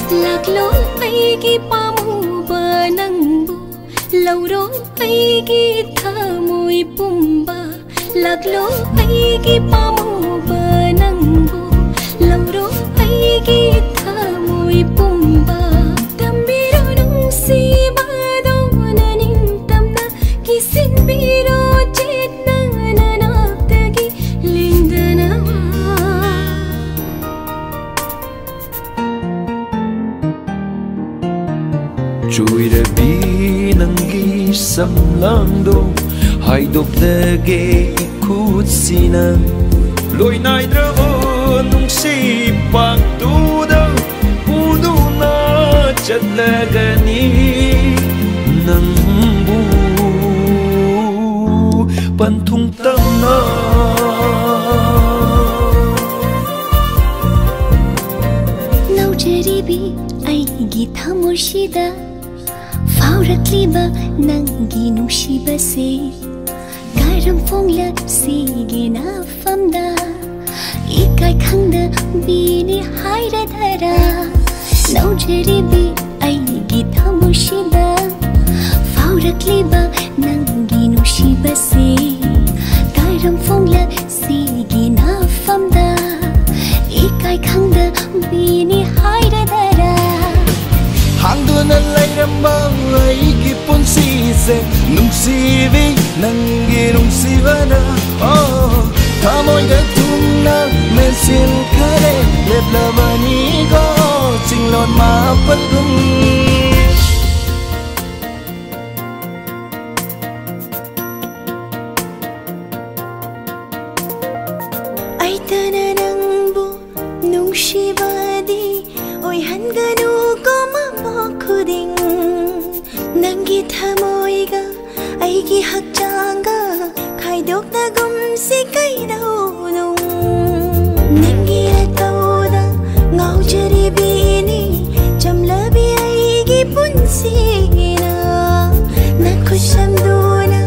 Laklo aigi pamuba nangbu Lauro aigi thamoy pumba Laklo aigi pamuba nangbu Lauro aigi thamoy pumba Tambiro nung sibado nanintamna Kisinbiro chetna nanaptagi lindanawa Chuirabi nangi samlangdo haidopdage ikutsina loinaidra nung sipagduda puno na chatlagani nangbu pantung tamna Naujaribi aigi thamoshida Faurakliba nangi nushibase Garam fongla sige na famda Ikai khangda bini haira dara Naujaribi aigi thamoshida Faurakliba nangi nushibase Garam fongla sige na famda Ikai khangda bini haira dara Hangduna layramba aigi punsise nungsibi nangi nungsibana Thamoyda tumna mesin khare leplabani go chinglon ma patum Aitana nangbu nungshibadi Oy hanganu ko khuding Nangi thamoiga aigi hakchanga khaidokna gumsi kaidau Nangi atauda ngaujaribini chamlabi aigi punsina Nakushamduna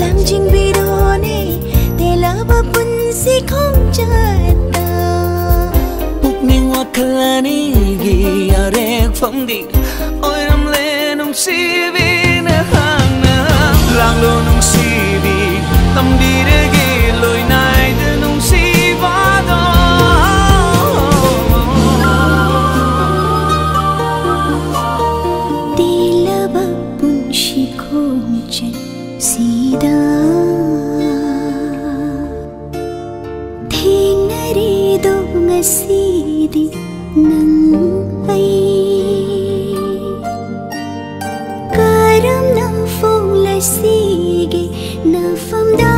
lamjing bidone telaba punsi khomjata Pukning wakalani gi arek famdi Oi ram le nung sibi na hangna Lang lo nung sibi Tam di de gi loi nai de nung siba do Dilaba punshi khomchen sida Thingnari do ngasidi nang ai Sige na famda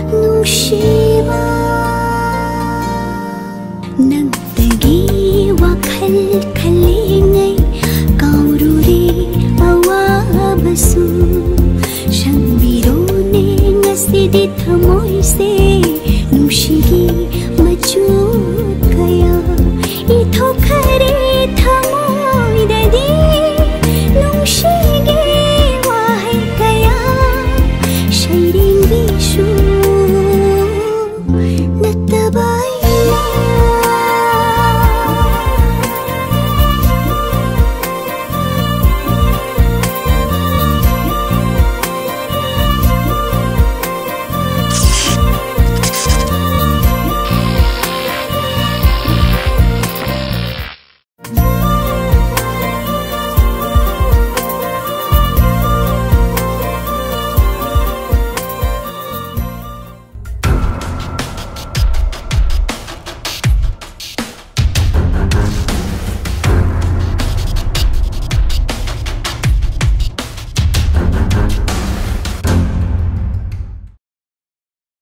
nungshiba nagtagi wakhal khalingai kaururi awabasu shambirone ngasidi thamoy se nungshigi machu kaya ithokha